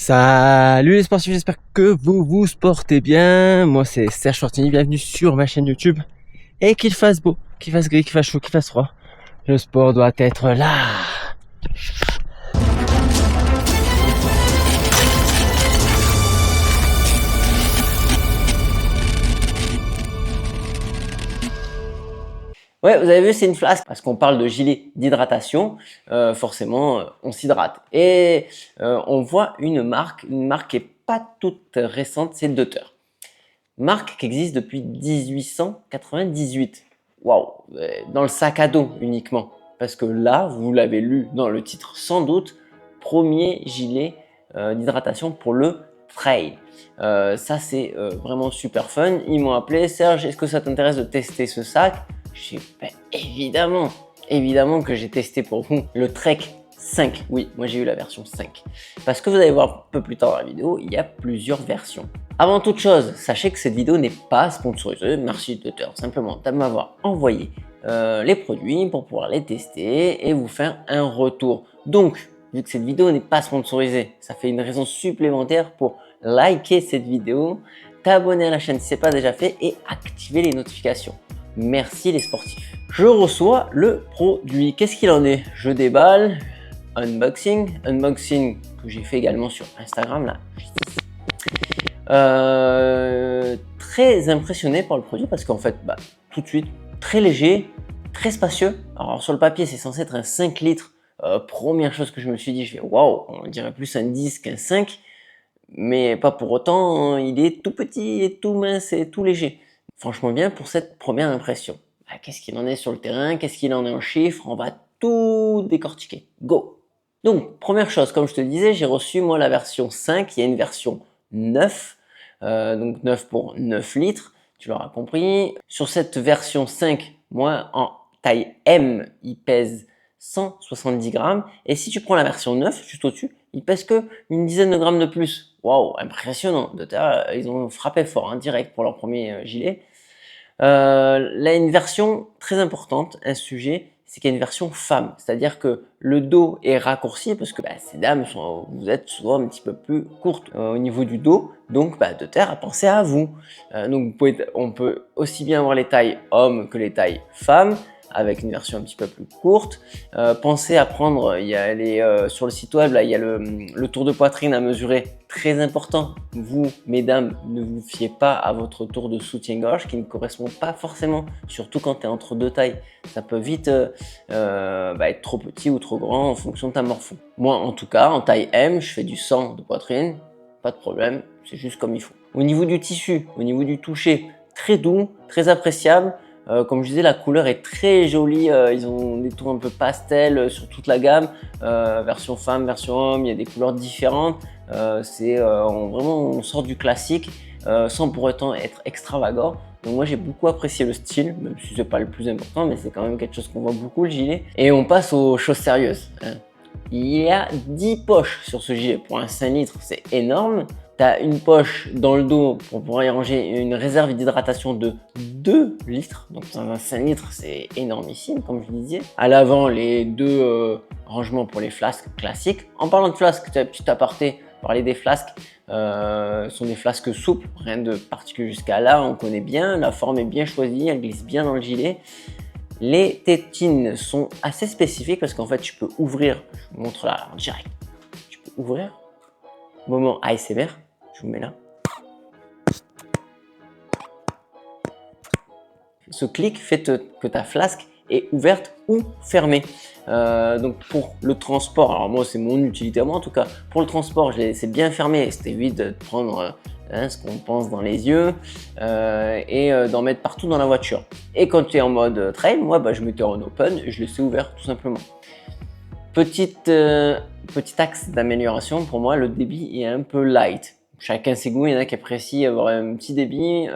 Salut les sportifs, j'espère que vous vous portez bien. Moi c'est Serge Fortini, bienvenue sur ma chaîne YouTube. Et qu'il fasse beau, qu'il fasse gris, qu'il fasse chaud, qu'il fasse froid, le sport doit être là. Ouais, vous avez vu, c'est une flasque parce qu'on parle de gilet d'hydratation. Forcément, on s'hydrate. Et on voit une marque qui est pas toute récente, c'est Deuter. Marque qui existe depuis 1898. Waouh, dans le sac à dos uniquement. Parce que là, vous l'avez lu dans le titre sans doute, premier gilet d'hydratation pour le trail. Ça, c'est vraiment super fun. Ils m'ont appelé, Serge, est-ce que ça t'intéresse de tester ce sac? Je dis, ben, évidemment que j'ai testé pour vous le Trek 5. Oui, moi j'ai eu la version 5. Parce que vous allez voir un peu plus tard dans la vidéo, il y a plusieurs versions. Avant toute chose, sachez que cette vidéo n'est pas sponsorisée. Merci Deuter, simplement de m'avoir envoyé les produits pour pouvoir les tester et vous faire un retour. Donc, vu que cette vidéo n'est pas sponsorisée, ça fait une raison supplémentaire pour liker cette vidéo, t'abonner à la chaîne si ce n'est pas déjà fait et activer les notifications. Merci les sportifs. Je reçois le produit. Qu'est-ce qu'il en est? Je déballe. Unboxing que j'ai fait également sur Instagram là. Très impressionné par le produit parce qu'en fait, tout de suite, très léger, très spacieux. Alors sur le papier, c'est censé être un 5 litres. Première chose que je me suis dit, je fais waouh, on dirait plus un 10 qu'un 5. Mais pas pour autant, il est tout petit et tout mince et tout léger. Franchement bien pour cette première impression. Qu'est-ce qu'il en est sur le terrain? Qu'est-ce qu'il en est en chiffres? On va tout décortiquer. Go! Donc, première chose, comme je te le disais, j'ai reçu moi la version 5. Il y a une version 9. Donc 9 pour 9 litres, tu l'auras compris. Sur cette version 5, moi en taille M, il pèse 170 grammes. Et si tu prends la version 9, juste au-dessus, il pèse que une dizaine de grammes de plus. Waouh, impressionnant. Ils ont frappé fort, direct pour leur premier gilet. Là, une version très importante, un sujet, c'est qu'il y a une version femme. C'est-à-dire que le dos est raccourci parce que ces dames, vous êtes souvent un petit peu plus courtes au niveau du dos. Donc, Deuter a pensé à vous. Donc, on peut aussi bien avoir les tailles hommes que les tailles femmes, avec une version un petit peu plus courte. Pensez à prendre, il y a sur le site web, là, il y a le tour de poitrine à mesurer, très important. Vous, mesdames, ne vous fiez pas à votre tour de soutien-gorge qui ne correspond pas forcément, surtout quand tu es entre deux tailles. Ça peut vite être trop petit ou trop grand en fonction de ta morpho. Moi, en tout cas, en taille M, je fais du 100 de poitrine, pas de problème, c'est juste comme il faut. Au niveau du tissu, au niveau du toucher, très doux, très appréciable. Comme je disais, la couleur est très jolie. Ils ont des tons un peu pastel sur toute la gamme. Version femme, version homme, il y a des couleurs différentes. Vraiment, on sort du classique sans pour autant être extravagant. Donc moi, j'ai beaucoup apprécié le style, même si c'est pas le plus important, mais c'est quand même quelque chose qu'on voit beaucoup, le gilet. Et on passe aux choses sérieuses. Il y a 10 poches sur ce gilet. Pour un 5 litres, c'est énorme. Tu as une poche dans le dos pour pouvoir y ranger une réserve d'hydratation de 2 litres. Donc dans un 5 litres, c'est énormissime, comme je disais. À l'avant, les deux rangements pour les flasques classiques. En parlant de flasques, tu as un petit aparté, parler des flasques. Ce sont des flasques souples, rien de particulier jusqu'à là, on connaît bien. La forme est bien choisie, elle glisse bien dans le gilet. Les tétines sont assez spécifiques parce qu'en fait, tu peux ouvrir, je vous montre là en direct. Tu peux ouvrir, moment ASMR. Je vous mets là. Ce clic fait que ta flasque est ouverte ou fermée. Donc pour le transport, alors moi c'est mon utilité à moi en tout cas, pour le transport c'est bien fermé, ça évite de prendre ce qu'on pense dans les yeux et d'en mettre partout dans la voiture. Et quand tu es en mode trail, moi je mettais en open et je laissais ouvert tout simplement. Petit axe d'amélioration pour moi, le débit est un peu light. Chacun ses goûts, il y en a qui apprécient avoir un petit débit.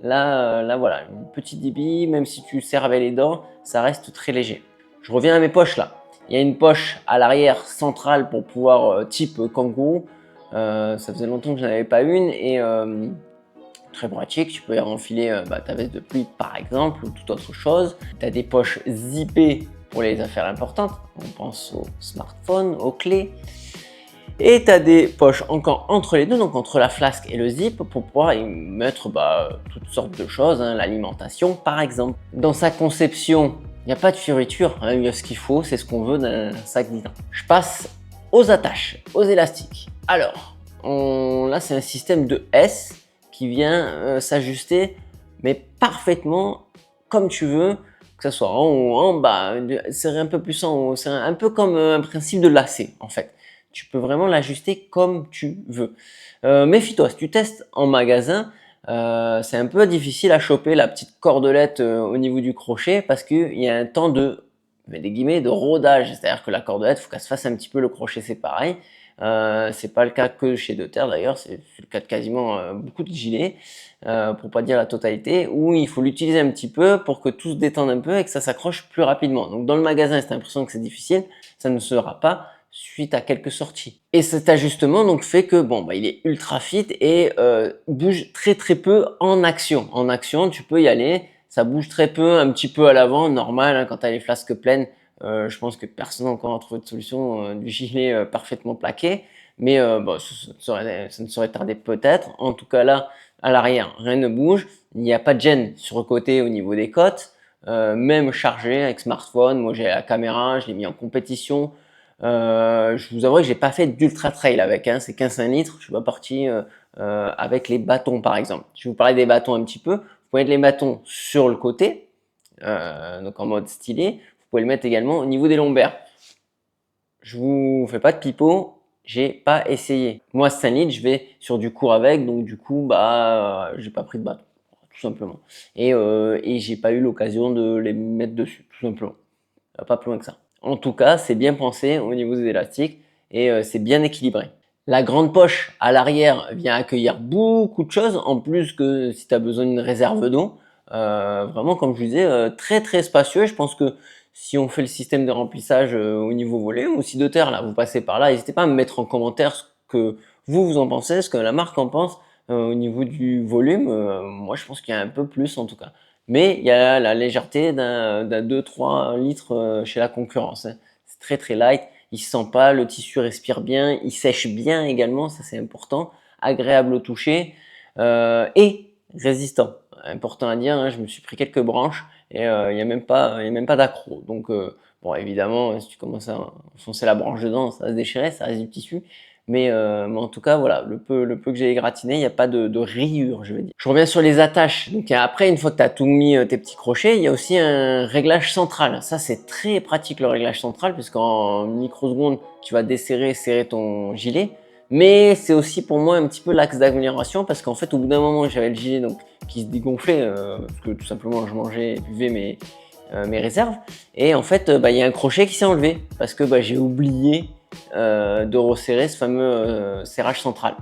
Là voilà, un petit débit, même si tu serres avec les dents, ça reste très léger. Je reviens à mes poches là. Il y a une poche à l'arrière centrale pour pouvoir type kangourou. Ça faisait longtemps que je n'en avais pas une et très pratique. Tu peux y enfiler ta veste de pluie par exemple ou toute autre chose. Tu as des poches zippées pour les affaires importantes. On pense au smartphone, aux clés. Et tu as des poches encore entre les deux, donc entre la flasque et le zip, pour pouvoir y mettre toutes sortes de choses, hein, l'alimentation par exemple. Dans sa conception, il n'y a pas de fioriture, hein, il y a ce qu'il faut, c'est ce qu'on veut d'un sac d'hydrat. Je passe aux attaches, aux élastiques. Alors, là c'est un système de S qui vient s'ajuster, mais parfaitement comme tu veux, que ce soit en haut, en bas, serrer un peu plus en haut, c'est un peu comme un principe de lacet en fait. Tu peux vraiment l'ajuster comme tu veux. Méfie-toi, si tu testes en magasin, c'est un peu difficile à choper la petite cordelette au niveau du crochet parce qu'il y a un temps de, des guillemets, de rodage. C'est-à-dire que la cordelette, il faut qu'elle se fasse un petit peu, le crochet c'est pareil. C'est pas le cas que chez Deuter d'ailleurs, c'est le cas de quasiment beaucoup de gilets, pour pas dire la totalité, où il faut l'utiliser un petit peu pour que tout se détende un peu et que ça s'accroche plus rapidement. Donc dans le magasin, si tu as l'impression que c'est difficile, ça ne sera pas suite à quelques sorties. Et cet ajustement donc fait que il est ultra fit et bouge très peu en action. En action, tu peux y aller, ça bouge très peu, un petit peu à l'avant, normal, hein, quand tu as les flasques pleines. Je pense que personne n'a encore trouvé de solution du gilet parfaitement plaqué, mais ça ne saurait tarder peut-être. En tout cas là, à l'arrière, rien ne bouge, il n'y a pas de gêne sur le côté au niveau des côtes, même chargé avec smartphone. Moi j'ai la caméra, je l'ai mis en compétition. Je vous avoue que j'ai pas fait d'ultra trail avec, hein, c'est 15 litres, je suis pas parti avec les bâtons par exemple. Je vais vous parler des bâtons un petit peu. Vous pouvez mettre les bâtons sur le côté, donc en mode stylé. Vous pouvez le mettre également au niveau des lombaires. Je vous fais pas de pipeau, j'ai pas essayé. Moi 5 litres, je vais sur du court avec, donc du coup j'ai pas pris de bâton, tout simplement. Et j'ai pas eu l'occasion de les mettre dessus, tout simplement. Pas plus loin que ça. En tout cas, c'est bien pensé au niveau des élastiques et c'est bien équilibré. La grande poche à l'arrière vient accueillir beaucoup de choses, en plus que si tu as besoin d'une réserve d'eau. Vraiment, comme je vous disais, très spacieux. Je pense que si on fait le système de remplissage au niveau volume ou si de terre, là, vous passez par là, n'hésitez pas à me mettre en commentaire ce que vous en pensez, ce que la marque en pense au niveau du volume. Moi, je pense qu'il y a un peu plus en tout cas. Mais il y a la légèreté d'un 2-3 litres chez la concurrence, hein. C'est très light, il se sent pas, le tissu respire bien, il sèche bien également, ça c'est important, agréable au toucher et résistant. Important à dire, hein, je me suis pris quelques branches et il n'y a même pas d'accro. Donc évidemment, si tu commences à enfoncer la branche dedans, ça va se déchirer, ça reste du tissu. Mais en tout cas, voilà, le peu que j'ai égratigné, il n'y a pas de rayures, je veux dire. Je reviens sur les attaches. Donc après, une fois que tu as tout mis tes petits crochets, il y a aussi un réglage central. Ça, c'est très pratique le réglage central, puisqu'en microsecondes, tu vas desserrer, serrer ton gilet. Mais c'est aussi pour moi un petit peu l'axe d'amélioration, parce qu'en fait, au bout d'un moment, j'avais le gilet donc, qui se dégonflait, parce que tout simplement, je mangeais et buvais mes réserves. Et en fait, il y a un crochet qui s'est enlevé, parce que j'ai oublié de resserrer ce fameux serrage central.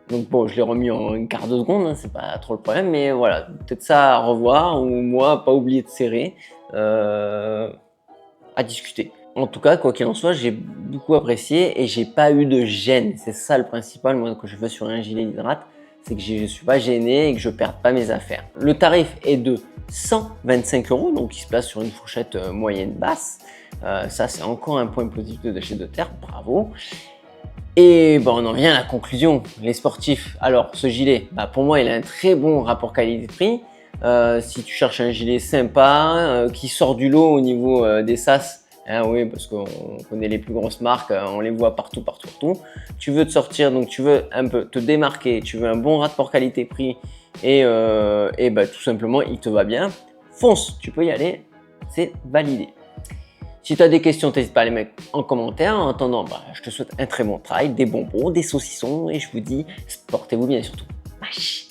Donc bon, je l'ai remis en une quart de seconde, hein, c'est pas trop le problème, mais voilà, peut-être ça à revoir, ou moi, pas oublier de serrer, à discuter. En tout cas, quoi qu'il en soit, j'ai beaucoup apprécié et j'ai pas eu de gêne. C'est ça le principal, moi, que je veux sur un gilet d'hydrate, c'est que je ne suis pas gêné et que je perde pas mes affaires. Le tarif est de 125 €, donc il se place sur une fourchette moyenne basse. Ça, c'est encore un point positif de chez Deuter, bravo. Et on en vient à la conclusion. Les sportifs, alors ce gilet, pour moi, il a un très bon rapport qualité-prix. Si tu cherches un gilet sympa, qui sort du lot au niveau des sas, hein, oui, parce qu'on connaît les plus grosses marques, on les voit partout. Tu veux te sortir, donc tu veux un peu te démarquer, tu veux un bon rapport qualité-prix et tout simplement, il te va bien. Fonce, tu peux y aller, c'est validé. Si tu as des questions, n'hésite pas à les mettre en commentaire. En attendant, je te souhaite un très bon travail, des bonbons, des saucissons et je vous dis, portez-vous bien surtout. Bye.